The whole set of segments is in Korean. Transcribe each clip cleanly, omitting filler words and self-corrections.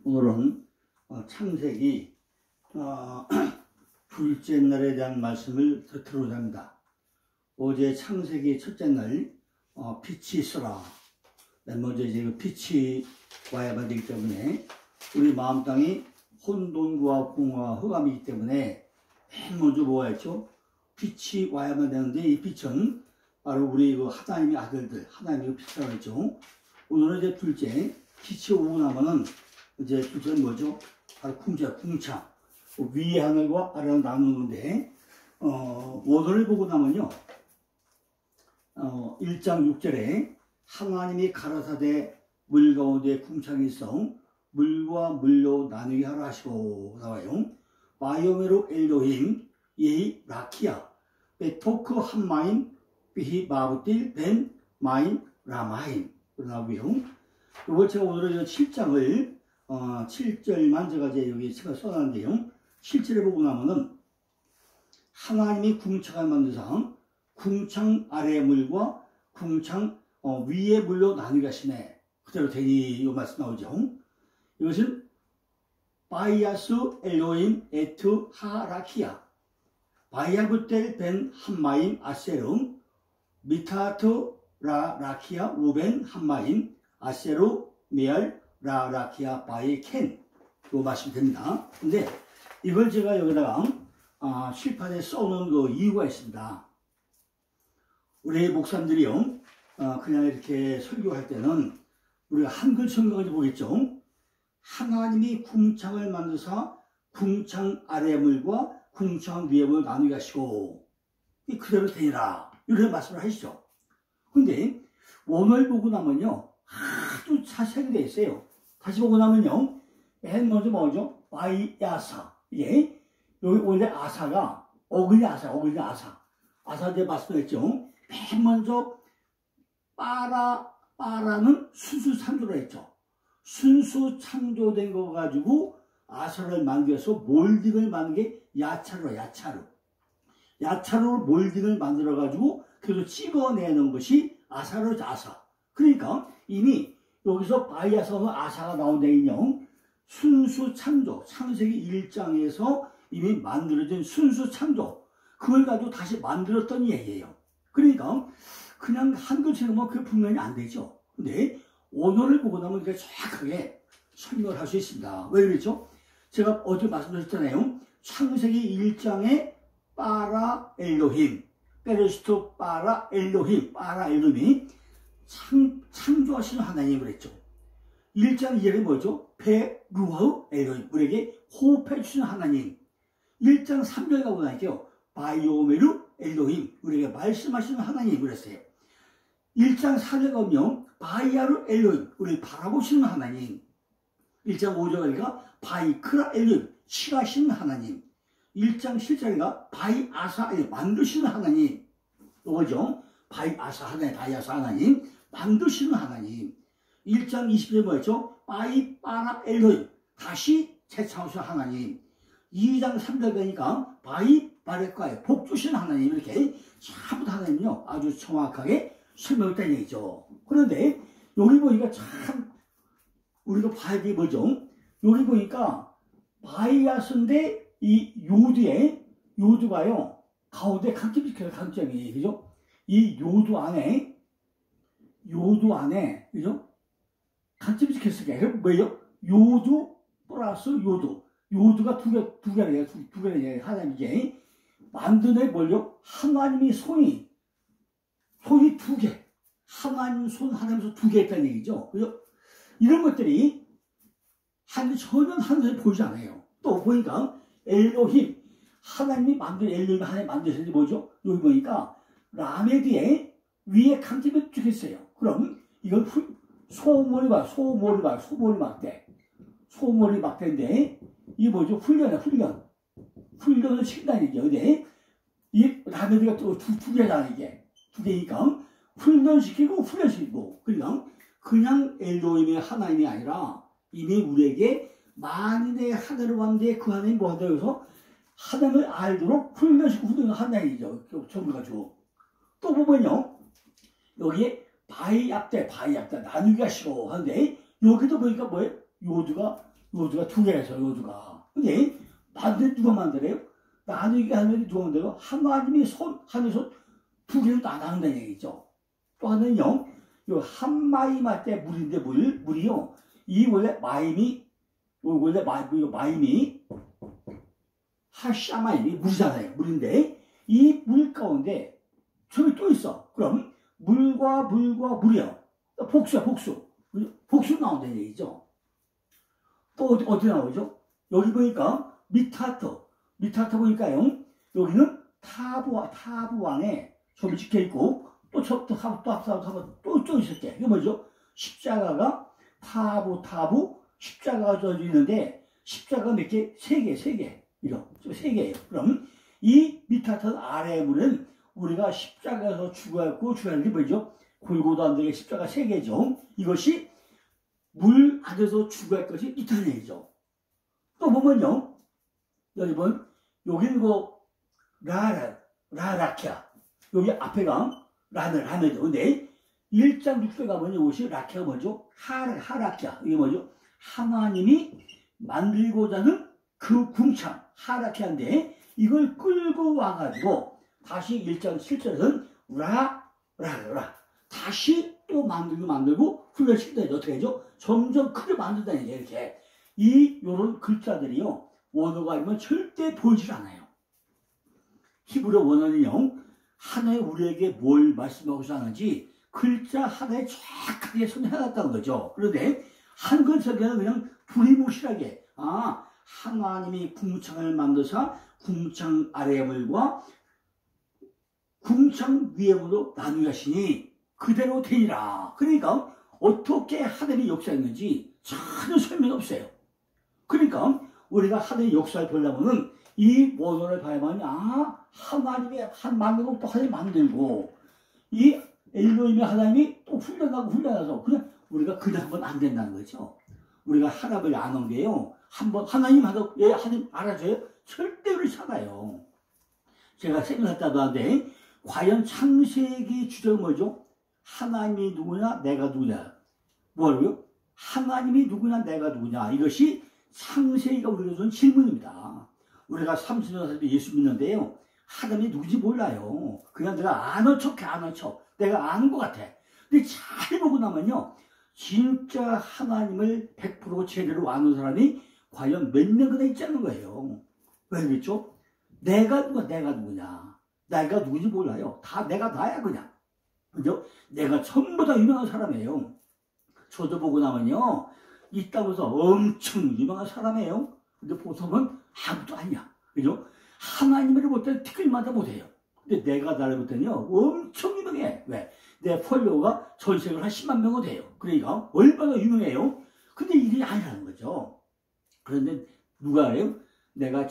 오늘은 창세기 둘째 날에 대한 말씀을 듣도록 합니다. 어제 창세기 첫째 날 빛이 있어라. 맨 먼저 이제 그 빛이 와야만 되기 때문에 우리 마음 땅이 혼돈과 공허와 흑암이기 때문에 맨 먼저 뭐가 있죠? 빛이 와야만 되는데 이 빛은 바로 우리 그 하나님의 아들들, 하나님의 빛이라고 했죠. 오늘은 이제 둘째, 빛이 오고 나면은 이제 둘째는 뭐죠? 바로 궁창. 위의 하늘과 아래를 나누는 건데, 오늘을 보고 나면요, 1장 6절에 하나님이 가라사대 물 가운데 궁창이 있어 물과 물로 나누게 하라 하시고 나와요. 마요메로 엘로힘 예히 라키아 베토크 한마인 비히 마부틸 벤 마인 라마인 나오고요. 이걸 제가 오늘은 7장을 7절만 제가 이제 여기 제가 써놨는데요. 7절에 보고 나면은 하나님이 궁창을 만드사 궁창 아래의 물과 궁창 위의 물로 나누게 하시네. 그대로 되니 이 말씀 나오죠. 이것은 바이아스 엘로임 에투 하라키아 바이아부텔 벤 한마임 아세르 미타트 라라키아 우벤 한마임 아세르 메알 라라키아 바이 켄 이거 말씀 됩니다. 근데 이걸 제가 여기다가 실판에 써놓은 그 이유가 있습니다. 우리 목사님들이요 그냥 이렇게 설교할 때는 우리가 한글 성경을 보겠죠. 하나님이 궁창을 만드사 궁창 아래 물과 궁창 위에 물을 나누게 하시고 그대로 되니라 이렇게 말씀을 하시죠. 근데 오늘 보고 나면요 아주 자세하게 되어 있어요. 다시 보고 나면요 맨 먼저 뭐죠? 바이야사 예? 여기 원래 아사가 어글리 아사 이제 말씀했죠. 맨 먼저 빠라는 순수 창조를 했죠. 순수 창조된 거 가지고 아사를 만들어서 몰딩을 만든 게 야차로 몰딩을 만들어 가지고 그래서 찍어내는 것이 아사로 아사. 그러니까 이미 여기서 바이아사는 아사가 나온 데는요 순수 창조 창세기 1장에서 이미 만들어진 순수 창조 그걸 가지고 다시 만들었던 얘기예요. 그러니까 그냥 한글처럼 그게 분명히 안 되죠. 근데 오늘을 보고 나면 그게 정확하게 설명을 할 수 있습니다. 왜 그랬죠? 제가 어제 말씀드렸잖아요. 창세기 1장에 빠라 엘로힘, 페르스토 빠라 엘로힘이 창조하시는 하나님 그랬죠. 1장 2절에 뭐죠? 페루하우 엘로힘, 우리에게 호흡해 주시는 하나님. 1장 3절 가고 나니까요. 바이오메르 엘로힘, 우리에게 말씀하시는 하나님 그랬어요. 1장 4절 가면 바이아르 엘로힘, 우리 바라보시는 하나님. 1장 5절 가니까 바이크라 엘로힘, 칠하시는 하나님. 1장 7절가 바이아사, 만드시는 하나님. 이거죠. 바이아사 하나님, 만드시는 하나님. 1장 20절에 뭐였죠? 바이빠라 엘로힘, 다시 재창조하시는 하나님. 2장 3절 가니까 바이바레카에 복 주시는 하나님. 이렇게 전부 하나님요 아주 정확하게 설명했다는 얘기죠. 그런데 여기 보니까 참 우리가 봐야 돼 뭐죠? 여기 보니까 바이아스인데 이 요드가요 가운데 강점시켜요. 강점이 그죠? 이 요드 안에 그죠? 강점시켰으니까 그럼 뭐예요? 요드 플러스 요드가 두 개래요. 하나님이 만드네 뭘요? 하나님이 손이 두 개. 하나님 손 하나님 두 개 있다는 얘기죠. 그죠? 이런 것들이 전혀 하늘에 보이지 않아요. 또 보니까 엘로힘 하나님이 하나님 만드셨는지 뭐죠? 여기 보니까 라메디에 위에 강점이 쭉 있어요. 그럼 이건 소몰이 막대인데 이게 뭐죠? 훈련을 시킨다는 얘기죠. 근데 이 라메디가 또 두 개잖아 이게. 두 개니까 훈련시키고 그냥 엘로힘의 하나님이 아니라 이미 우리에게 만인의 하늘을 왔는데 그 하나님이 뭐 한다고 해서 하나님을 알도록 훈련시키고 훈련을 한다는 얘기죠. 전부 가지고 또 보면요 여기에 바이압대 나누기 하시고 하는데 여기도 보니까 뭐예요? 요두가 두 개에서 요두가. 근데 만들 누가 만들어요? 나누기 하면 누가 만들어요? 하나님의 하늘 손 두 개로 나눈다는 얘기죠. 또 하나는요, 요 한 마이 맞대 물인데 물이요. 이 원래 마임이 하샤마임이 물이잖아요. 물인데 이 물 가운데 저기 또 있어. 그럼 물과 물이요. 복수 나온다는 얘기죠. 또 어디 나오죠? 여기 보니까 미타트 보니까요. 여기는 타부왕에 점이 찍혀 있고 또 있을 때 이게 뭐죠? 십자가가 타부 십자가가 져져 있는데 십자가 몇 개? 세 개. 이런 세 개예요. 그럼 이 미타트 아래의 물은 우리가 십자가에서 죽어야겠고 죽어야 하는 게 뭐죠? 골고다 언덕에 십자가 세 개죠. 이것이 물 안에서 죽어야 할 것이 있다는 얘기죠. 또 보면요, 여러분 여기는 라라키아 여기 앞에가 라메죠. 근데 1장 6절 가면 이것이 라키아가 뭐죠? 하라키아. 이게 뭐죠? 하나님이 만들고자 하는 그 궁창 하라키아인데 이걸 끌고 와가지고 다시 1장 7절에서는 라 다시 또 만들고 훈련시키다 어떻게 하죠? 점점 크게 만든다는 얘기예요. 이렇게 요런 글자들이요 원어가 아니면 절대 보이질 않아요. 히브리 원어는요 하나의 우리에게 뭘 말씀하고 하는지 글자 하나에 정확하게 손해놨다는 거죠. 그런데 한글 설계는 그냥 두리뭉실하게 하나님이 궁창을 만드사 궁창 아래의 물과 궁창 위의 물로 나누게 하시니 그대로 되리라. 그러니까 어떻게 하나님이 역사했는지 전혀 설명이 없어요. 그러니까 우리가 하나님의 역사를 보려면 이 원어를 봐야만 하나님이 만들고 또 하나님 만들고 이 엘로힘의 하나님이 또 훈련해서 그냥 우리가 그냥 하면 안 된다는 거죠. 우리가 하나님을 아는 게요. 한번 하나님 하나님 알아줘요? 절대 그렇지 않아요. 제가 생각했다도 한데 과연 창세기 주제가 뭐죠? 하나님이 누구냐 내가 누구냐. 뭐라고요? 하나님이 누구냐 내가 누구냐. 이것이 창세기가 우리가 준 질문입니다. 우리가 30년 살때 예수 믿는데요. 하나님이 누군지 몰라요. 그냥 내가 아는 척. 내가 아는 것 같아. 근데 잘 보고 나면요. 진짜 하나님을 100% 제대로 아는 사람이 과연 몇 명이나 있지 않는 거예요. 왜 그랬죠? 내가 누구냐. 내가 누군지 몰라요. 내가 나야 그냥. 그죠? 내가 전부 다 유명한 사람이에요. 저도 보고 나면요. 있다면서 엄청 유명한 사람이에요. 근데 보통은 아무도 아니야. 그죠? 하나님을 볼 때는 티끌마다 못해요. 근데 내가 나를 볼 때는요, 엄청 유명해. 왜? 내 폴로워가 전 세계로 한 10만 명은 돼요. 그러니까 얼마나 유명해요? 근데 이게 아니라는 거죠. 그런데 누가 알아요? 내가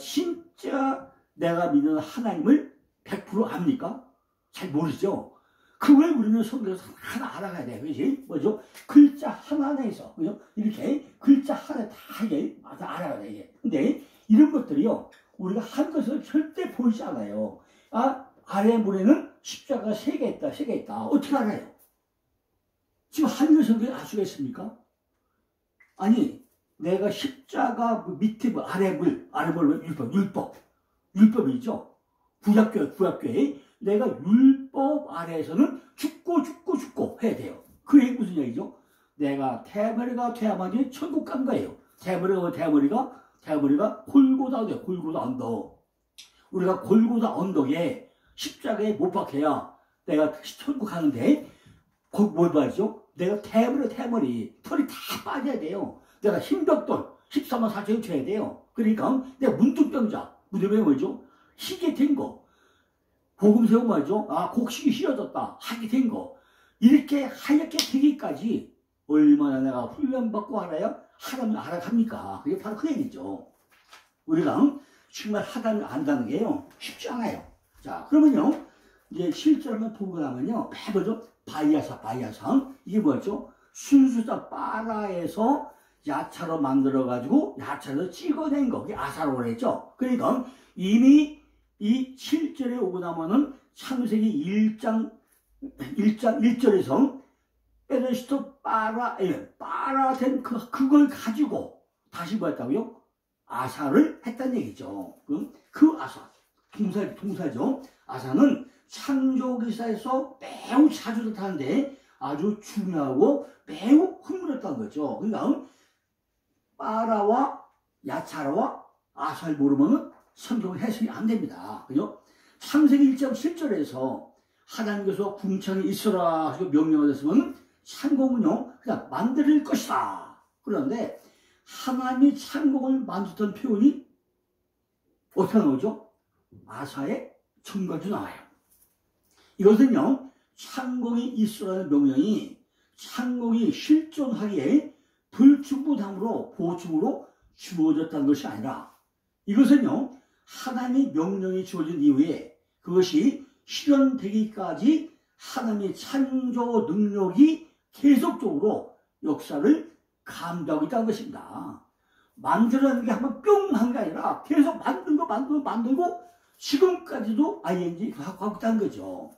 믿는 하나님을 100% 압니까? 잘 모르죠? 그걸 우리는 성경에서 하나 알아가야 돼. 그지? 뭐죠? 글자 하나에서, 그죠? 이렇게 글자 하나 다 알아야 돼. 이게. 근데 이런 것들이요, 우리가 한 것을 절대 보이지 않아요. 아래 물에는 십자가 3개 있다. 어떻게 알아요? 지금 한글 성경에 알 수가 있습니까? 아니, 내가 십자가 밑에 아래 물, 율법이죠. 구약교회. 내가 율법 아래에서는 죽고 해야 돼요. 그 얘기 무슨 얘기죠? 내가 대머리가 돼야만이 천국 간 거예요. 대머리가 골고다 언덕. 우리가 골고다 언덕에 십자가에 못 박혀야 내가 천국 가는데 뭘 봐야죠? 내가 대머리 털이 다 빠져야 돼요. 내가 흰벽돌 14만 4천이 쳐야 돼요. 그러니까 내가 문둥병자 무덤에 뭐죠? 희게 된 거. 복음세우 뭐죠? 곡식이 휘어졌다. 하게 된 거. 이렇게 하얗게 되기까지 얼마나 내가 훈련받고 알아야 하나님을 알아갑니까? 그게 바로 그 얘기죠. 우리가 정말 하나님을 안다는 게요. 쉽지 않아요. 자, 그러면요. 이제 실제로 한번 보고 나면요. 뭐죠? 바이아상. 이게 뭐죠? 순수자 빠라에서 야차로 만들어가지고 야차로 찍어낸 거. 그게 아사로 그랬죠. 그러니까 이미 이 7절에 오고 나면은 창세기 1장 1장 1절에서 베레시토 빠라된 그걸 가지고 다시 뭐 했다고요? 아사를 했다는 얘기죠. 그 아사, 동사죠. 아사는 창조기사에서 매우 자주 나타나는데 아주 중요하고 매우 흥분했다는 거죠. 그러니까 빠라와 야차라와 아사를 모르면 성경을 해석이 안 됩니다. 그죠? 창세기 1장 7절에서 하나님께서 궁창에 있어라 하시고 명령하셨으면 창공은요 그냥 만들 것이다. 그런데 하나님이 창공을 만들었던 표현이 어떻게 나오죠? 아사의 정관주 나와요. 이것은요 창공이 있으라는 명령이 창공이 실존하기에 불충분함으로 보충으로 주어졌다는 것이 아니라 이것은요 하나님의 명령이 주어진 이후에 그것이 실현되기까지 하나님의 창조 능력이 계속적으로 역사를 감당하고 있다는 것입니다. 만들어내는 게 한번 뿅 한 게 아니라 계속 만들고 지금까지도 ing 하고 있다는 거죠.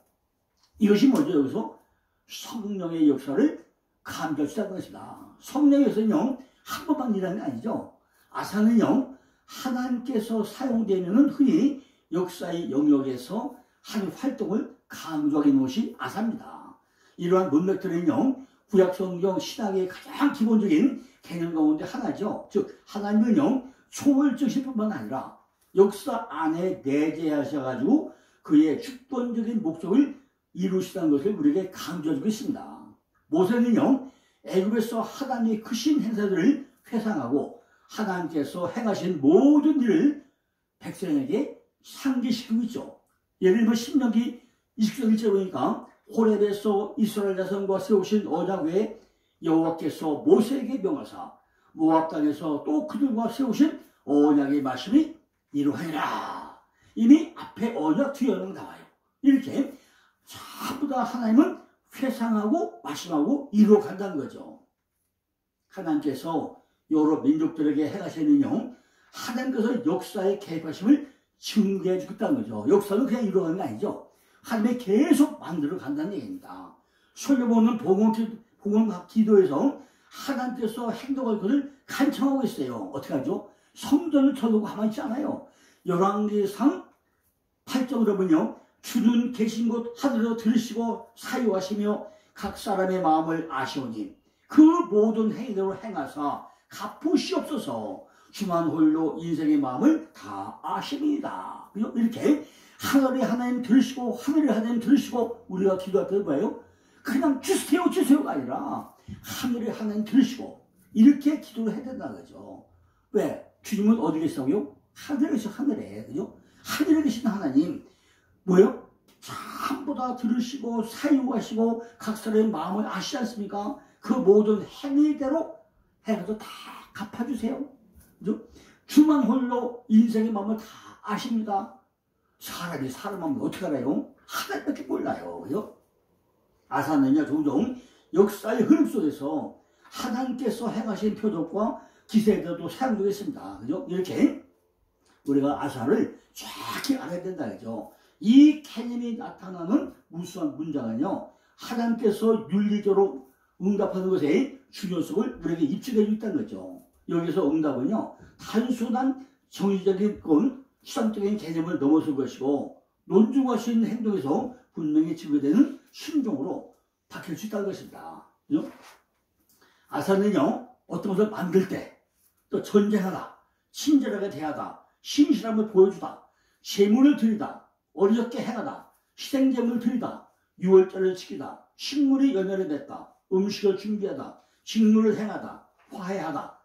이것이 뭐죠? 여기서 성령의 역사를 감당할 수 있다는 것입니다. 성령의 역사는요 한 번만 일하는 게 아니죠. 아사는요 하나님께서 사용되면 흔히 역사의 영역에서 하나님 활동을 강조하게 놓은 것이 아사입니다. 이러한 문맥들은요 구약성경 신학의 가장 기본적인 개념 가운데 하나죠. 즉 하나님은요 초월적이실 뿐만 아니라 역사 안에 내재하셔가지고 그의 주권적인 목적을 이루시다는 것을 우리에게 강조해주고 있습니다. 모세는요 애굽에서 하나님의 크신 행사들을 회상하고 하나님께서 행하신 모든 일을 백성에게 상기시키고 있죠. 예를 들면 신명기 20장 1절 보니까 호렙에서 이스라엘 자손과 세우신 언약 외에 여호와께서 모세에게 명하사 모압 땅에서 또 그들과 세우신 언약의 말씀이 이루하니라. 이미 앞에 언약 뒤에 언약 나와요. 이렇게 전부 다 하나님은 회상하고 말씀하고 이루어간다는 거죠. 하나님께서 여러 민족들에게 행하시는요 하나님께서 역사에 개입하심을 증거해 주겠다는 거죠. 역사는 그냥 이루어가는 게 아니죠. 하나님이 계속 만들어 간다는 얘기입니다. 솔로몬은 봉헌 기도에서 하나님께서 행동할 것을 간청하고 있어요. 어떻게 하죠? 성전을 쳐두고 가만히 있지 않아요. 열왕기상 8장으로 보면요 주는 계신 곳 하늘에서 들으시고 사유하시며 각 사람의 마음을 아시오니 그 모든 행위대로 행하사 갚으시옵소서. 주만 홀로 인생의 마음을 다 아십니다. 이렇게 하늘의 하나님 들으시고 하늘의 하나님 들으시고 우리가 기도할 때 뭐예요? 그냥 주세요가 아니라 하늘의 하나님 들으시고 이렇게 기도를 해야 된다는 거죠. 왜? 주님은 어디 계시다고요? 하늘에 계셔. 하늘에. 그죠? 하늘에 계신 하나님 뭐예요? 전부 다 들으시고 사유하시고 각 사람의 마음을 아시지 않습니까? 그 모든 행위대로 해서 다 갚아주세요. 그죠? 주만 홀로 인생의 마음을 다 아십니다. 사람이 사람 마음을 어떻게 알아요? 하나님밖에 몰라요. 그죠? 아사는요 종종 역사의 흐름 속에서 하나님께서 행하신 표적과 기세들도 사용되고 있습니다. 그죠? 이렇게 우리가 아사를 정확히 알아야 된다. 그죠? 이 개념이 나타나는 무수한 문장은요 하나님께서 윤리적으로 응답하는 것에 중요성을 우리에게 입증해 주고 있다는 거죠. 여기서 응답은요 단순한 정의적인 수상적인 개념을 넘어설 것이고 논증할 수 있는 행동에서 분명히 지구되는 순종으로 바뀔 수 있다는 것입니다. 그죠? 아사는요 어떤 것을 만들 때 또 전쟁하다, 친절하게 대하다, 신실함을 보여주다, 재물을 드리다, 어리석게 행하다, 희생제물을 드리다, 유월절을 지키다, 식물이 연회를 맺다, 음식을 준비하다, 직무를 행하다, 화해하다,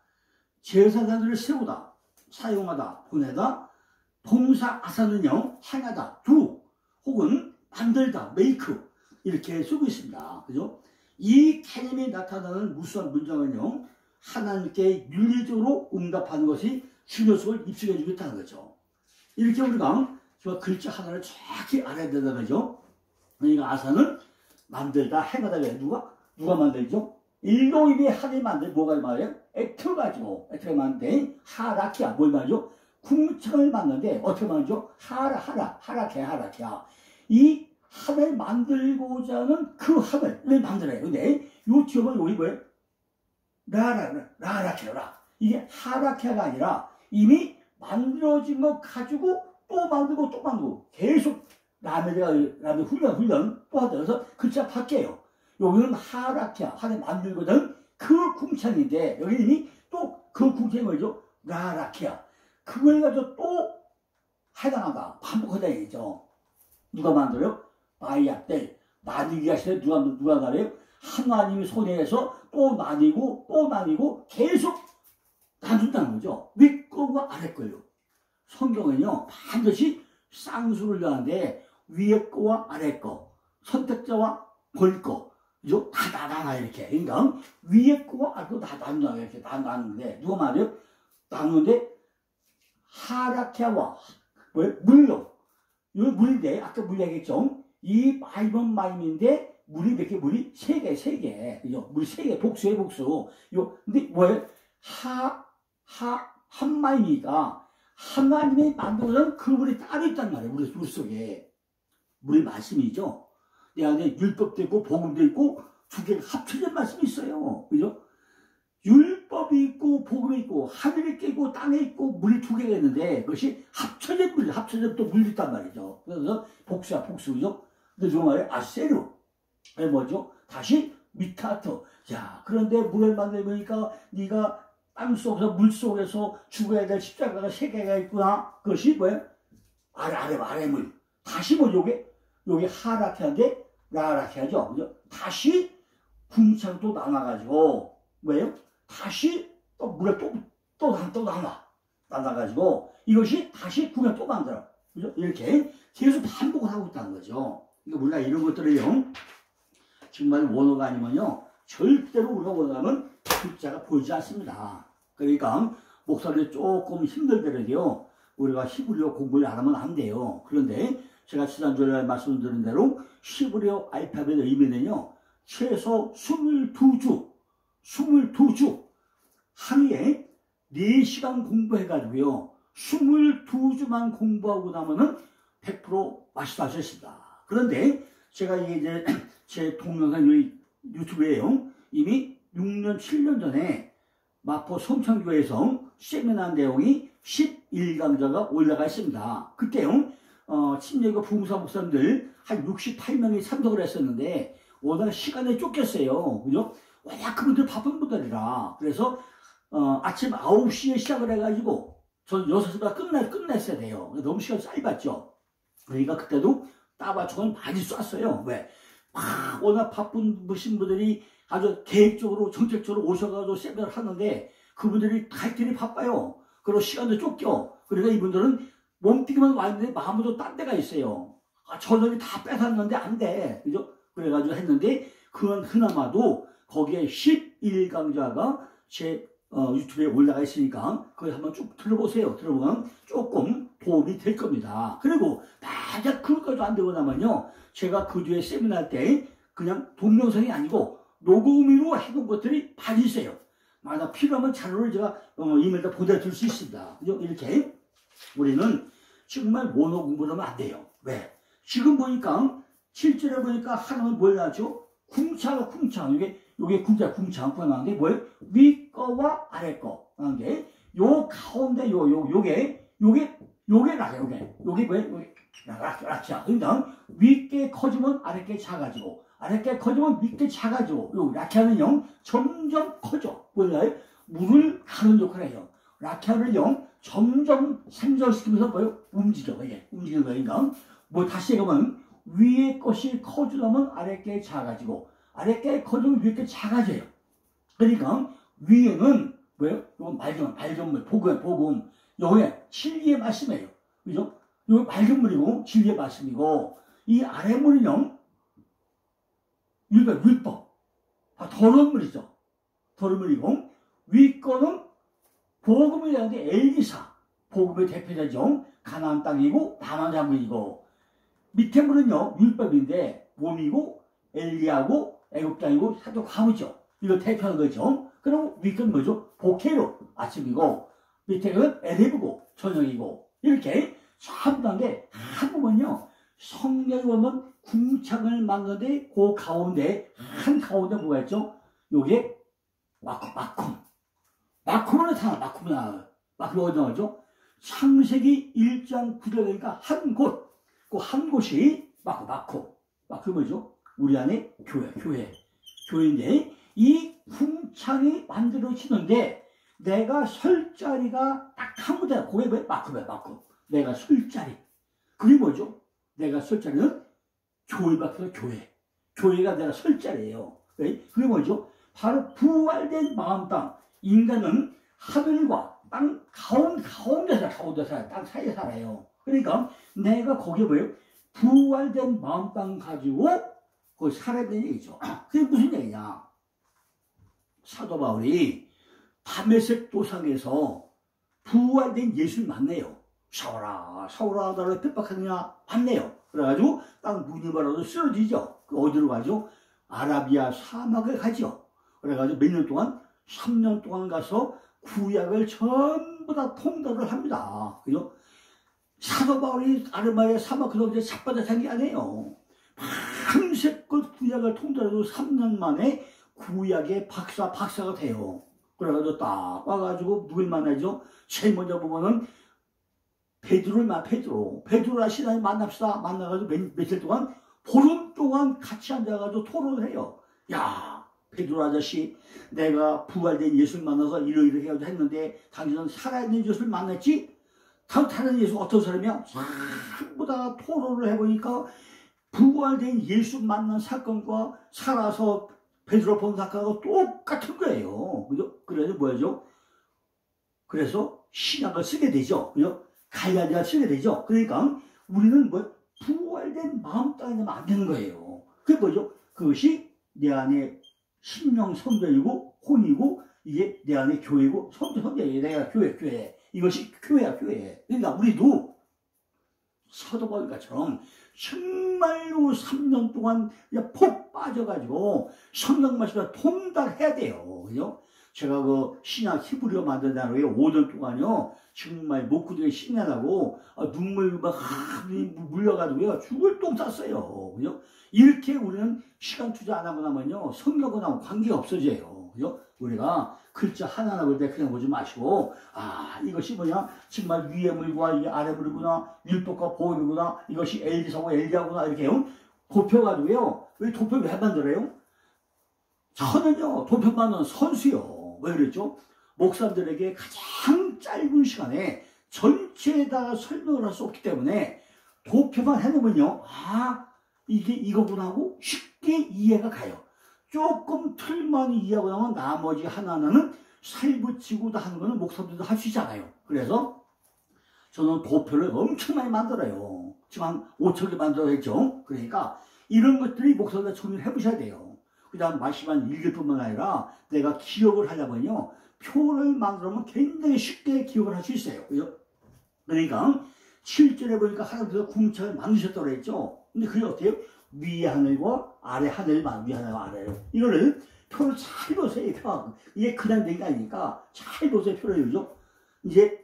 제사장들을 세우다, 사용하다, 보내다, 봉사 아사는요 행하다, 두 혹은 만들다, 메이크 이렇게 쓰고 있습니다. 그죠? 이 개념이 나타나는 무수한 문장은요 하나님께 윤리적으로 응답하는 것이 중요성을 입증해 주겠다는 거죠. 이렇게 우리가 글자 하나를 정확히 알아야 된다는 거죠. 그러니까 아사는 만들다, 행하다. 누가 만들죠? 일동입이 하나님 만들 뭐가 말이에요? 액트 가지고 액트가 만든 하라키야. 뭘 말이죠? 궁창을 만드는데 어떻게 말이죠? 하라키야. 이 하늘 만들고자 하는 그 하늘을 만들어요. 근데 요 지역은 여기 뭐예요? 라라케라. 이게 하라케가 아니라 이미 만들어진 거 가지고 또 만들고 또 만들고 계속 라면 훈련 또 하더라서 글자 바뀌어요. 여기는 하라케, 하늘 만들거든 그 궁창인데 여기 이미 또 그 궁창이 뭐죠? 라라케야. 그걸 가지고 또 해당하다. 반복하다 얘기죠. 누가 만들어요? 마이야 때 나뉘기 하시네. 누가 나래요? 하나님이 손에서 또 나뉘고 또 나뉘고 계속 나눈다는 거죠. 윗거와 아랫거요. 성경은요 반드시 쌍수를 하는데 위에 거와 아래 거, 선택자와 볼 거, 그죠? 다 나눠 이렇게. 그러니까 위에 거와 아래 거 다 나눠 이렇게 나누는데 누가 말이요? 나누는데 하라케와 물로 이 물인데 아까 물 얘기했죠. 이 마이번 마임인데 물이 몇 개? 물이 세 개, 그죠? 물 세 개, 복수에 복수. 요 근데 뭐예요? 한 마임이니까 하나님이 만들어낸 그 물이 따로 있단 말이에요. 물 속에. 물이 말씀이죠. 내 안에 율법도 있고 복음도 있고 두 개가 합쳐진 말씀이 있어요. 그죠? 율법이 있고 복음이 있고 하늘에 있고 땅에 있고 물이 두 개가 있는데 그것이 합쳐진 물, 합쳐진 또 물이 있단 말이죠. 그래서 복수야 복수. 그죠? 근데 저 말에 아세르. 뭐죠? 다시 미타트. 자, 그런데 물을 만들니까 네가 땅 속에서 물 속에서 죽어야 될 십자가가 세 개가 있구나. 그것이 뭐예요? 아래 물. 다시 뭐 요게 하라케한데 라라케하죠. 그죠? 다시 궁창 또 나눠가지고 뭐예요? 다시 또 물에 또 나눠가지고 이것이 다시 궁을 또 만들어. 그죠? 이렇게 계속 반복을 하고 있다는 거죠. 이거 우리가 이런 것들을요 정말 원어가 아니면요 절대로 우리가 원하면 글자가 보이지 않습니다. 그러니까 목사님이 조금 힘들더라도요 우리가 히브리어 공부를 안 하면 안 돼요. 그런데 제가 지난주에 말씀드린 대로 히브리어 알파벳 의미는요 최소 22주 하루에 4시간 공부해가지고요 22주만 공부하고 나면은 100% 마스터하셨습니다. 그런데 제가 이제 제 동영상 유튜브에요 이미 6년 7년 전에 마포 성천교회에서 세미나 내용이 11강좌가 올라가 있습니다. 그때요 침례교 부흥사 목사님들 한 68명이 참석을 했었는데 워낙 시간에 쫓겼어요. 그죠? 워낙 그분들 바쁜 분들이라. 그래서 아침 9시에 시작을 해가지고 전 6시간 끝냈어야 돼요. 너무 시간 짧았죠. 그러니까 그때도 따발총을 많이 쐈어요. 왜? 워낙 바쁜 분들이 아주 계획적으로 정책적으로 오셔가지고 세미나를 하는데 그분들이 갈 길이 바빠요. 그리고 시간도 쫓겨. 그러니까 이분들은 몸뚱이만 와 있는데 마음도 딴 데가 있어요. 저녁이 다 뺏었는데 안 돼. 그죠? 그래가지고 했는데 그건 그나마도 거기에 11강좌가 제 유튜브에 올라가 있으니까 그걸 한번 쭉 들어보세요. 들어보면 조금 도움이 될 겁니다. 그리고 만약 그것까지도 안 되고 나면요 제가 그 뒤에 세미나 할 때 그냥 동영상이 아니고 녹음으로 해놓은 것들이 많이 있어요. 만약 필요하면 자료를 제가 이메일로 보내줄 수 있습니다. 그죠? 이렇게 우리는 정말 원어 공부를 하면 안 돼요. 왜? 지금 보니까 실제로 보니까 하나는 뭘 하죠? 궁창. 요게 궁창 나는데 뭐예요? 위 거와 아래 거 하는 게 요 가운데 요게 라게 요게 뭐예요? 요게 라키야. 그러니까 윗게 커지면 아랫게 작아지고 아랫게 커지면 윗게 작아지고 요 라키아는요 점점 커져. 뭐예요? 물을 가는 역할을 해요. 라키아를요 점점 생성시키면서 뭐예요? 움직여. 이게 움직이는 거니까 뭐 다시 얘기하면 위에 것이 커지려면 아랫게 작아지고 아랫게 커지면 위에 작아져요. 그러니까 위에는 뭐예요? 이건 맑은 물, 복음. 요게 진리의 말씀이에요. 그죠? 요 맑은 물이고 진리의 말씀이고 이 아래 물은요 율법. 더러운 물이죠. 더러운 물이고 위 거는 복음을 하는데 엘리사 복음의 대표자죠. 가나안 땅이고 남한 장군이고 밑에 물은요 율법인데 몸이고 엘리야고 애굽 땅이고 사도 가무죠. 이걸 대표하는 거죠. 그리고 윗건 뭐죠? 보케로 아침이고 밑에는 에레브고 저녁이고 이렇게 참다한데 한 번은요 성경에 보면 궁창을 만드는데 그 가운데 한 가운데 뭐가 있죠? 요게 마쿰은 나타나. 마쿰이 어디 나오죠? 창세기 1장 9절에 보니까 한 곳, 그 한 곳이 마쿰이 뭐죠? 우리 안에 교회인데 이 궁창이 만들어지는데 내가 설 자리가 딱 한 군데, 그게 왜 마쿰이야. 내가 설 자리. 그게 뭐죠? 내가 설 자리는 교회밖에 교회가 내가 설 자리예요. 그게 뭐죠? 바로 부활된 마음 땅. 인간은 하늘과 땅 가운데 살아요. 땅 사이에 살아요. 그러니까 내가 거기에 뭐예요? 부활된 마음 땅 가지고 거기 살아야 되는 얘기죠. 그게 무슨 얘기냐? 사도 바울이 다메섹 도상에서 부활된 예수를 만나요. 사울아 나를 핍박하느냐? 만나요. 그래가지고 땅 문이 말아도 쓰러지죠. 어디로 가죠? 아라비아 사막을 가죠. 그래가지고 몇 년 동안 3년 동안 가서 구약을 전부 다 통달을 합니다. 그죠? 사도 바울이 아르마의 사막 그동안 삿바다 산게 아니에요. 밤새껏 구약을 통달해도 3년 만에 구약의 박사가 돼요. 그래가지고 딱 와가지고 누굴 만나죠? 제일 먼저 보면은 베드로라 신앙이 만납시다. 만나가지고 며칠 동안 보름 동안 같이 앉아가지고 토론을 해요. 야, 베드로 아저씨, 내가 부활된 예수를 만나서 이러이러 했는데 당신은 살아있는 예수를 만났지? 다른 예수 어떤 사람이야? 전부 다 토론을 해보니까 부활된 예수 만난 사건과 살아서 베드로 본 사건하고 똑같은 거예요. 그죠? 그래서 뭐죠? 그래서 신약을 쓰게 되죠. 그죠? 갈라디아 쓰게 되죠. 그러니까 우리는 부활된 마음 땅에 되면 안 되는 거예요. 그게 뭐죠? 그것이 내 안에 신령 성전이고 혼이고 이게 내 안에 교회고 성전이에요. 내가 교회. 이것이 교회야. 그러니까 우리도 사도 바울처럼 정말로 3년 동안 그냥 폭 빠져가지고 성령 말씀을 통달해야 돼요. 그죠? 제가 그 신약 히브리어 만든다는 거예요. 5년 동안요. 정말 목구멍에 신나고 눈물 막 물려가지고요. 죽을 똥 쌌어요. 그죠? 이렇게 우리는 시간 투자 안 하고 나면요. 성경하고 관계가 없어져요. 그죠? 우리가 글자 하나하나 볼 때 그냥 보지 마시고 이것이 뭐냐? 정말 위에 물과 이 아래 물구나 율법과 보험이구나 이것이 엘리사고 엘리야구나 이렇게 곱혀가지고요. 왜 도표 왜 만들어요? 저는요 도표 만드는 선수요. 왜 그랬죠? 목사들에게 가장 짧은 시간에 전체에다가 설명을 할 수 없기 때문에 도표만 해놓으면요. 이게 이거구나 하고 쉽게 이해가 가요. 조금 틀만 이해하고 나면 나머지 하나는 살 붙이고 다 하는 거는 목사들도 할 수 있잖아요. 그래서 저는 도표를 엄청 많이 만들어요. 지금 한 5천 개 만들어야죠. 그러니까 이런 것들이 목사들 정리를 해보셔야 돼요. 그냥 말씀만 읽을 뿐만 아니라 내가 기억을 하려면요. 표를 만들면 굉장히 쉽게 기억을 할 수 있어요. 그죠? 그러니까 7절에 보니까 하나님께서 궁창을 만드셨다고 그랬죠. 근데 그게 어때요? 위에 하늘과 아래 하늘만, 위에 하늘과 아래를. 이거를 표를 잘 보세요. 이게 그냥 된 게 아니니까 잘 보세요. 표를. 그죠? 이제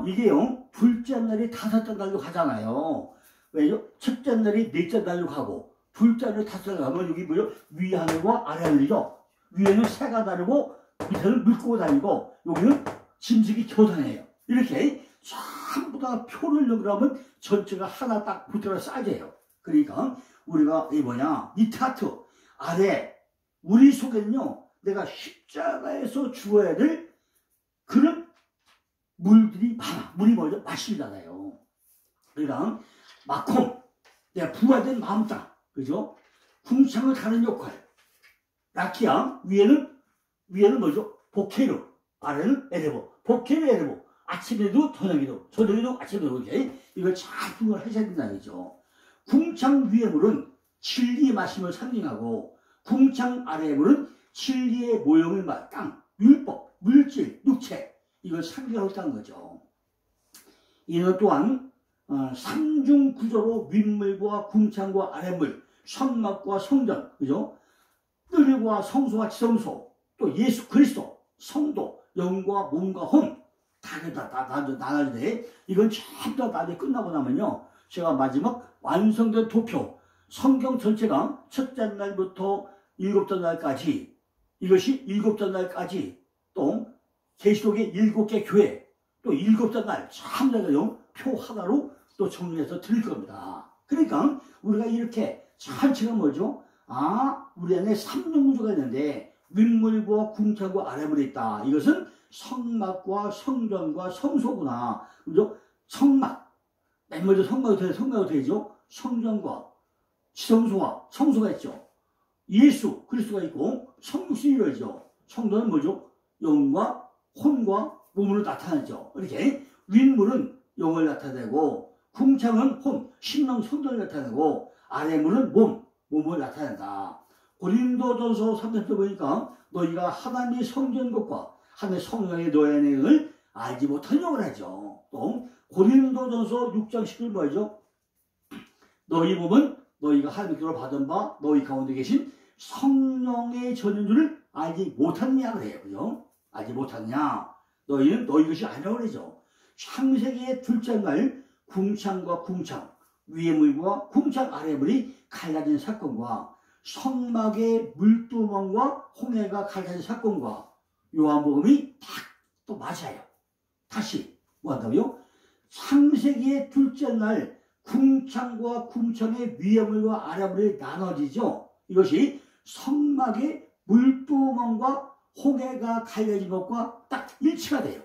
이게요. 둘째 날이 다섯째 날로 가잖아요. 왜죠? 첫째 날이 넷째 날로 가고 둘째 날이 다섯째 날로 가면 여기 뭐죠? 위에 하늘과 아래 하늘이죠. 위에는 새가 다르고 밑에는 물고가 다니고 여기는 짐승이 겨다녀요. 이렇게 전부 다 표를 넣으려면 전체가 하나 딱 붙어서 싸져요. 그러니까 우리가 이 뭐냐 밑에 하트 아래 우리 속에는요 내가 십자가에서 주어야 될 그런 물들이 많아. 물이 뭐죠? 말씀이잖아요. 그러니까 마콤 내가 부활된 마음 땅 그죠? 궁창을 가는 역할 라키야 위에는 뭐죠? 보케르 아래는 에레보 보케르 에레보 아침에도 저녁에도 아침에도 이렇게 이걸 잘 분을 하셔야 된다는 거죠. 궁창 위의 물은 진리의 말씀을 상징하고 궁창 아래의 물은 진리의 모형을 땅, 율법, 물질, 육체 이걸 상징하고 있다는 거죠. 이는 또한 삼중 구조로 윗물과 궁창과 아랫물, 성막과 성전, 그죠? 뜰과 성소와 지성소, 또 예수 그리스도, 성도, 영과 몸과 혼 다 나눠지는데 이건 전부 다 나중에 끝나고 나면요. 제가 마지막 완성된 도표 성경 전체가 첫째 날부터 일곱째 날까지, 이것이 일곱째 날까지, 또 계시록의 7개 교회, 또 일곱째 날 참나가요 표 하나로 또 정리해서 드릴 겁니다. 그러니까 우리가 이렇게 자체가 뭐죠? 아, 우리 안에 삼중구조가 있는데 윗물과 궁창과 아래물이 있다. 이것은 성막과 성전과 성소구나. 그죠? 성막. 맨 먼저 성막이 되죠. 성전과 지성소와 성소가 있죠. 예수, 그리스도가 있고 성육신이 이루어지죠. 성도는 뭐죠? 영과 혼과 몸으로 나타나죠. 이렇게 윗물은 영을 나타내고 궁창은 혼, 심령 성전을 나타내고 아래물은 몸을 나타낸다. 고린도전서 3장에 보니까 너희가 하나님의 성전 것과 하나님의 성령의 노예를 알지 못한 영을 하죠. 또 고린도전서 6장 10절 뭐죠? 너희 몸은 너희가 하나님께로 받은 바 너희 가운데 계신 성령의 전인 줄을 알지 못하느냐 그래요. 그죠? 알지 못하느냐. 너희는 너희 것이 아니라고 그러죠. 창세기의 둘째 날 궁창과 궁창, 위의 물과 궁창 아래 물이 갈라진 사건과 성막의 물두멍과 홍해가 갈라진 사건과 요한복음이 딱 또 맞아요. 다시 뭐 한다고요? 창세기의 둘째 날 궁창과 궁창의 위의 물과 아래 물이 나눠지죠. 이것이 성막의 물두멍과 홍해가 갈라진 것과 딱 일치가 돼요.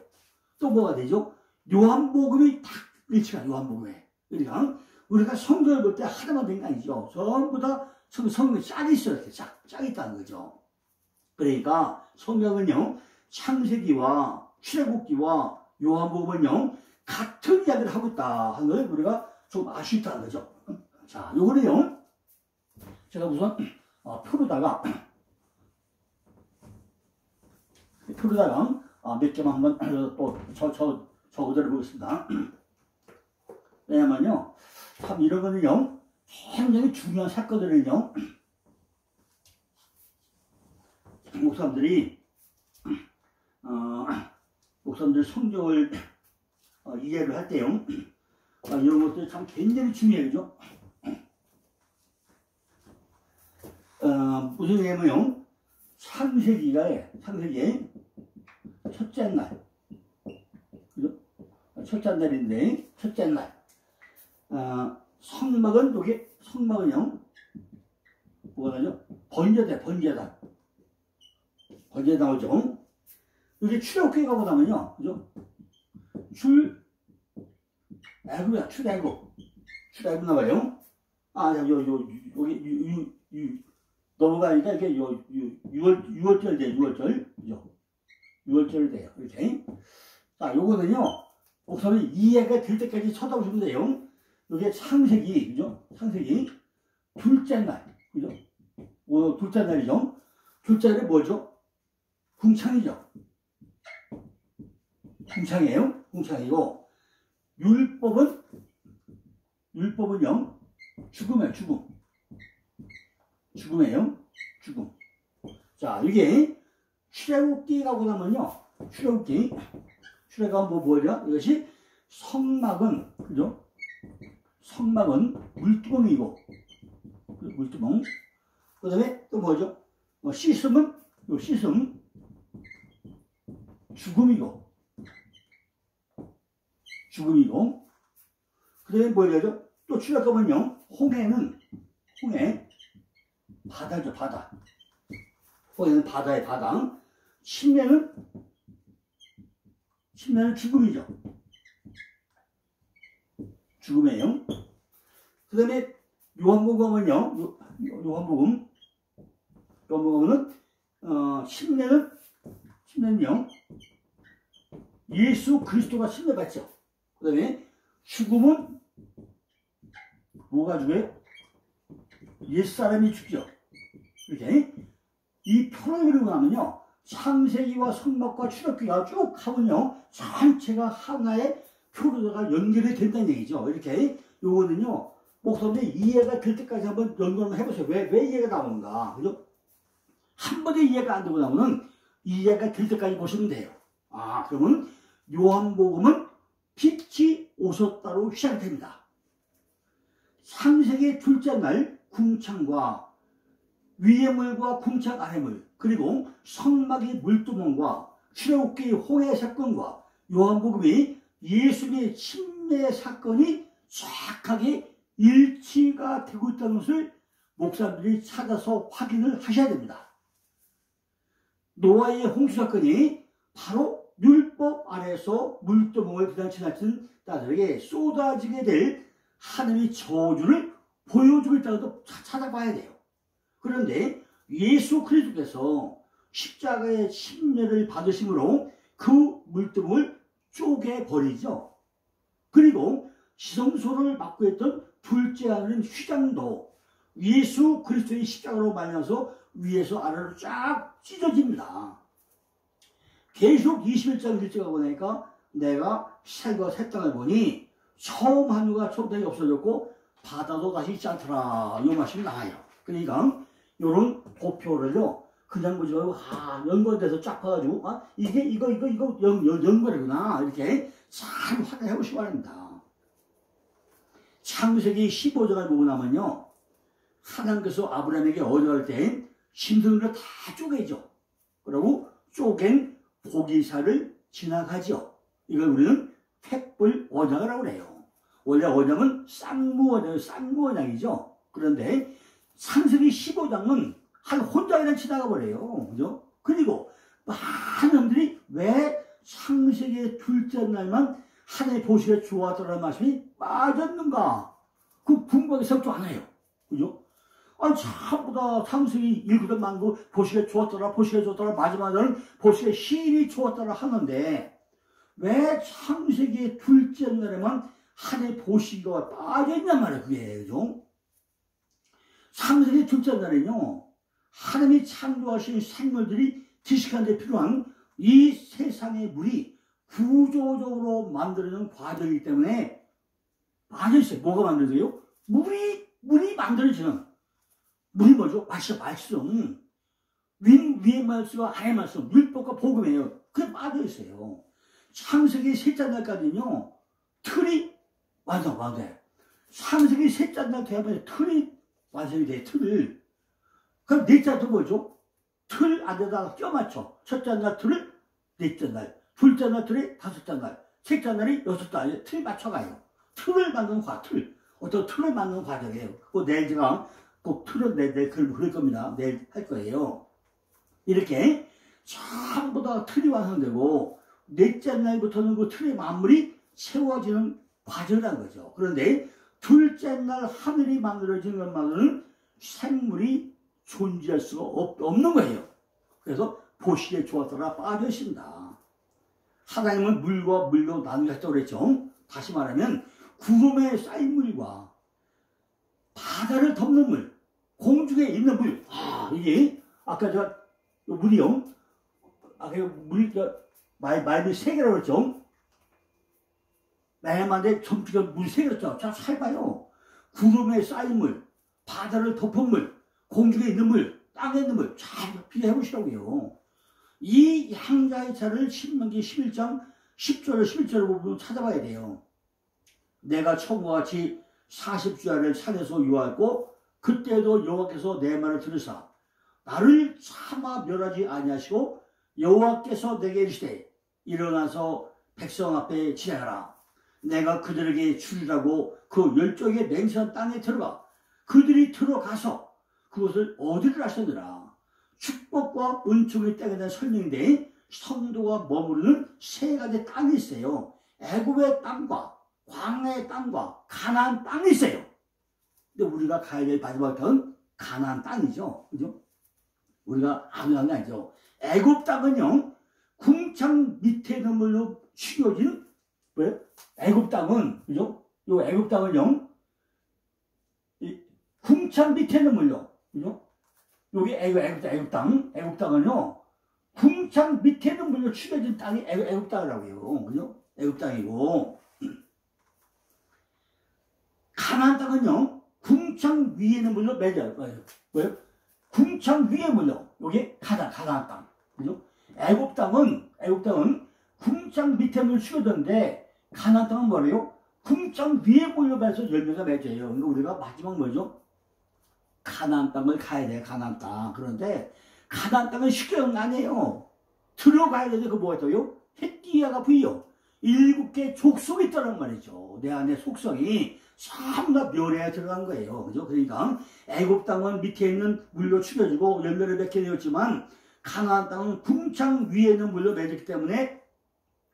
또 뭐가 되죠? 요한복음이 딱 일치가 요한복음에. 그러니까 우리가 성경을 볼 때 하나만 된 게 아니죠. 전부 다 성경에 짝이 있어요. 이렇게 짝이 있다는 거죠. 그러니까 성경은요, 창세기와 출애굽기와 요한복음은요, 같은 이야기를 하고 있다 하는 걸 우리가 좀 알 수 있다는 거죠. 자, 요거는요, 제가 우선 표로다가 몇 개만 한번 또 적어드려 보겠습니다. 왜냐면요, 참 이런 거는요, 굉장히 중요한 사건들은요, 목사님들이 성경을 이해를 할 때요, 이런 것들이 참 굉장히 중요해요. 무슨 얘기냐면요, 창세기의 첫째 날, 그죠? 첫째 날인데, 첫째 날, 성막은요, 뭐가 나죠? 번제단 나오죠? 이게 출애굽기 가고 나면요, 그죠? 출애굽 나와요. 여기, 넘어가니까 이게 6월절 돼요, 6월절. 그죠? 6월절 돼요. 이렇게. 자, 요거는요, 목사님 이해가 될 때까지 쳐다보시면 돼요. 이게 창세기, 그죠? 창세기. 둘째 날, 그죠? 둘째 날이죠? 둘째 날이 뭐죠? 궁창이죠? 궁창이고, 율법은요, 죽음이에요, 죽음이에요, 죽음. 자, 이게 출애굽기라고 나면요, 출애굽은 뭐냐? 이것이 성막은, 그죠? 성막은 물두멍이고, 물두멍. 그 다음에 또 뭐죠? 씻음은, 죽음이고, 그 다음에 뭐죠? 또 출애굽은요, 홍해, 바다죠, 바다. 홍해는 바다의 바다. 침례는 죽음이죠. 죽음이에요. 그 다음에 요한복음은요, 요한복음은, 침례는요, 예수 그리스도가 침례받죠. 그 다음에 죽음은 뭐가 죽어요? 옛사람이 죽죠. 이렇게. 이 표를 그리고 나면요, 창세기와 성막과 출애굽기가 쭉 하면요, 전체가 하나의 표로다가 연결이 된다는 얘기죠. 이렇게. 요거는요, 목사님이 이해가 될 때까지 한번 연구를 해보세요. 왜 이해가 나오는가. 그죠? 한 번에 이해가 안 되고 나오면 이해가 될 때까지 보시면 돼요. 그러면 요한복음은 빛이 오셨다로 시작됩니다. 창세기 둘째 날 궁창과 위의 물과 궁창 아래 물, 그리고 성막의 물두멍과 출애굽기 홍해 사건과 요한복음이 예수님의 침례 사건이 정확하게 일치가 되고 있다는 것을 목사님들이 찾아서 확인을 하셔야 됩니다. 노아의 홍수 사건이 바로 율법 아래에서 물두멍을 그냥 지나친 자들에게 쏟아지게 될 하나님의 저주를 보여주고 있다는 것도 찾아봐야 돼요. 그런데 예수 그리스도께서 십자가의 침례를 받으심으로 그 물두멍을 쪼개버리죠. 그리고 지성소를 맡고 있던 둘째 아들인 휘장도 예수 그리스도의 십자가로 말미암아서 위에서 아래로 쫙 찢어집니다. 계속 21장 1절에 보니까 내가 새과 새 땅을 보니 처음 하늘과 처음 땅이 없어졌고 바다도 다시 있지 않더라. 이 말씀이 나와요. 그러니까 이런 도표를요 그냥 보지 말고 연결돼서 쫙 봐가지고 이게 이거 연결이구나 이렇게 잘 확인해 보시기 바랍니다. 창세기 15장을 보고 나면요 하나님께서 아브라함에게 어려울 때 짐승을 다 쪼개죠. 그리고 쪼갠 보기사를 지나가죠. 이걸 우리는 택불 원양이라고 해요. 원래 원양은 쌍무원양이죠. 그런데 창세기 15장은 한 혼자 그냥 지나가 버려요. 그죠? 그리고 많은 놈들이 왜 창세기의 둘째 날만 하나님 보시기에 좋았다는 말씀이 빠졌는가? 그 궁금하게 생각도 안 해요. 그죠? 아니, 전부 다 창세기 읽고도 많고 보시기에 좋았더라, 보시기에 좋더라, 마지막에는 보시기에 시인이 좋았더라 하는데 왜 창세기의 둘째 날에만 하나님 보시기가 빠졌냔 말이에요. 그게. 그죠? 창세기 둘째 날에는요 하나님이 창조하신 생물들이 지식하는 데 필요한 이 세상의 물이 구조적으로 만들어지는 과정이기 때문에 빠져있어요. 뭐가 만들어져요? 물이 만들어지는. 물이 뭐죠? 말씀. 위의 말씀과 아래 말씀, 율법과 복음이에요. 그게 빠져있어요. 창세기 셋째 날까지는요 틀이 완성돼. 창세기 셋째 날 되면 틀이 완성이 돼. 틀을. 그럼 넷째 날도 뭐죠? 틀 안에다가 껴맞춰. 첫째 날 틀을 넷째 날, 둘째 날 틀이 다섯째 날, 셋째 날이 여섯째 날, 틀 맞춰가요. 틀을 만드는 틀. 어떤 틀을 만드는 과정이에요. 내일 제가 꼭 틀을 내일 그릴 겁니다. 내일 할 거예요. 이렇게 전부 다 틀이 완성되고 넷째 날부터는 그 틀의 만물이 세워지는 과정이라는 거죠. 그런데 둘째 날 하늘이 만들어지는 것만으로는 생물이 존재할 수가 없는 거예요. 그래서 보시기에 좋았더라 빠져 있습니다. 하나님은 물과 물로 나누셨다고 그랬죠. 다시 말하면 구름에 쌓인 물과 바다를 덮는 물, 공중에 있는 물. 이게 아까 제가 물이요. 아까 물이 말이 세 개라고 그랬죠. 매만데 점피가 물이 세 개였죠. 잘 봐요. 구름에 쌓인 물, 바다를 덮은 물, 공중에 있는 물, 땅에 있는 물 잘 비교해 보시라고요. 이 양자의 차를 신명기 11장 10절을 11절을 보면 찾아봐야 돼요. 내가 처음과 같이 40주야를 산에서 유하였고 그때도 여호와께서 내 말을 들으사 나를 차마 멸하지 아니하시고 여호와께서 내게 이르시되 일어나서 백성 앞에 지나가라. 내가 그들에게 주리라고 그 열정의 맹세한 땅에 들어가 그들이 들어가서 그것을 얻으리라 하셨느라. 축복과 은총의 땅에 대한 설명인데 성도가 머무르는 세 가지 땅이 있어요. 애굽의 땅과 광야의 땅과 가나안 땅이 있어요. 근데 우리가 가야 될 마지막 땅은 가나안 땅이죠. 그죠? 우리가 아무 땅이 아니죠. 애굽 땅은요 궁창 밑에 있는 물로 치겨진 애굽 땅은 그죠? 요 애굽 땅은요 궁창 밑에 있는 물로 그죠? 여기 애굽 땅은요 궁창 밑에 있는 물로 치겨진 땅이 애굽 땅이라고 해요. 그죠? 애굽 땅이고 가나안 땅은요 궁창 위에 있는 물로 맺어요. 왜요? 궁창 위에 물로 여기 가나안 땅. 그죠? 애굽 땅은 궁창 밑에 물로 치겨졌는데 가나안 땅은 뭐래요? 궁창 위에 물로 맺어서 열매가 맺어요. 그러니까 우리가 마지막 뭐죠? 가나안 땅을 가야 돼. 가나안 땅. 그런데 가나안 땅은 쉽게 가는 거 아니에요. 들어가야 되는데 그 뭐가 있어요? 헷기야가 부여 7개 족속이 있다는 말이죠. 내 안에 속성이 전부 다 멸해야 들어간 거예요. 그죠? 그러니까 애굽 땅은 밑에 있는 물로 축여지고 열매를 맺게 되었지만 가나안 땅은 궁창 위에 있는 물로 맺었기 때문에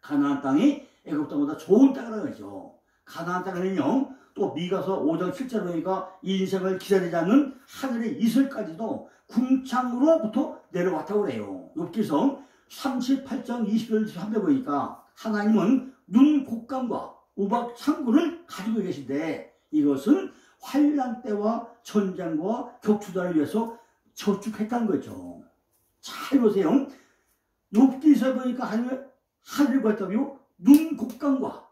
가나안 땅이 애굽 땅보다 좋은 땅이라는 거죠. 가나안 땅에는요, 또 미가서 5장 7절 보니까 인생을 기다리지 않는 하늘의 이슬까지도 궁창으로부터 내려왔다고 그래요. 욥기서 38장 20절 23절 보니까 하나님은 눈 곡간과 우박 창고를 가지고 계신데 이것은 환난 때와 전쟁과 격투자를 위해서 저축했다는 거죠. 잘 보세요. 욥기서 보니까 하늘을 봤다고요. 눈 곡간과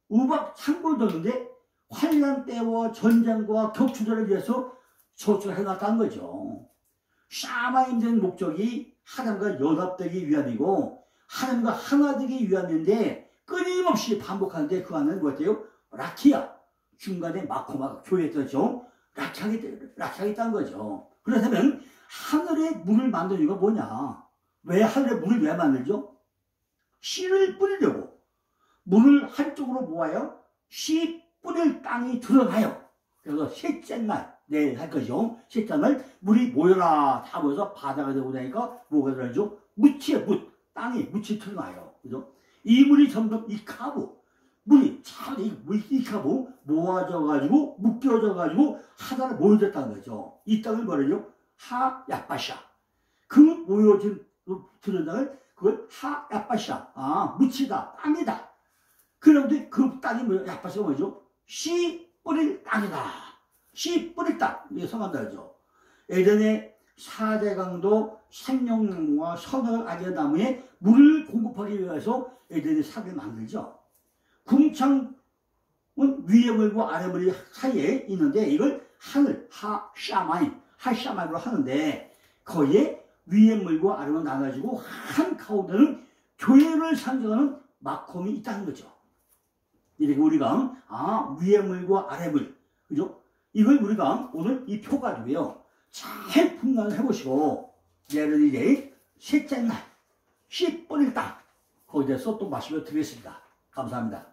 우박 창고를 뒀는데 환난 때와 전쟁과 격투자를 위해서 저축을 해놨다는 거죠. 샤마임 된 목적이 하나님과 연합되기 위함이고 하나님과 하나 되기 위함인데 끊임없이 반복하는데 그 안에는 뭐였대요? 라키야. 중간에 마코마가 교회했죠. 라키하게 있다는 거죠. 그렇다면 하늘에 물을 만드는 이유가 뭐냐? 왜 하늘에 물을 왜 만들죠? 씨를 뿌리려고. 물을 한쪽으로 모아요. 씨 뿌릴 땅이 드러나요. 그래서 셋째 날, 내일 할 거죠. 셋째 날 물이 모여라. 다 모여서 바다가 되고 나니까 뭐가 들어나죠? 묻이에요, 묻. 땅이 묻이 드러나요. 그죠? 이 물이 점점 이 물이 참 이 카부 모아져가지고 묶여져가지고 하나로 모여졌다는 거죠. 이 땅을 뭐라죠? 하야바샤. 그 모여진 드러난 땅을 그걸 하야바샤. 묻히다, 땅이다. 그런데 그 땅이 뭐예요? 야바샤가 뭐죠? 씨 뿌릴 땅이다. 씨 뿌릴 땅. 이게 성한다죠. 예전에 4대 강도 생명나무와 선을 아기의 나무에 물을 공급하기 위해서 에덴의 삽을 만들죠. 궁창은 위에 물과 아래 물 사이에 있는데 이걸 하늘, 하샤마이로 하는데 거기에 위에 물과 아래 물 나눠가지고 한 가운데는 교회를 상징하는 마콤이 있다는 거죠. 이렇게 우리가 위에 물과 아래 물, 그죠? 이걸 우리가 오늘 이 표 가지고요 잘 분간을 해보시고 내일 이제 셋째 날 씨 뿌릴 땅 거기에 대해서 또 말씀을 드리겠습니다. 감사합니다.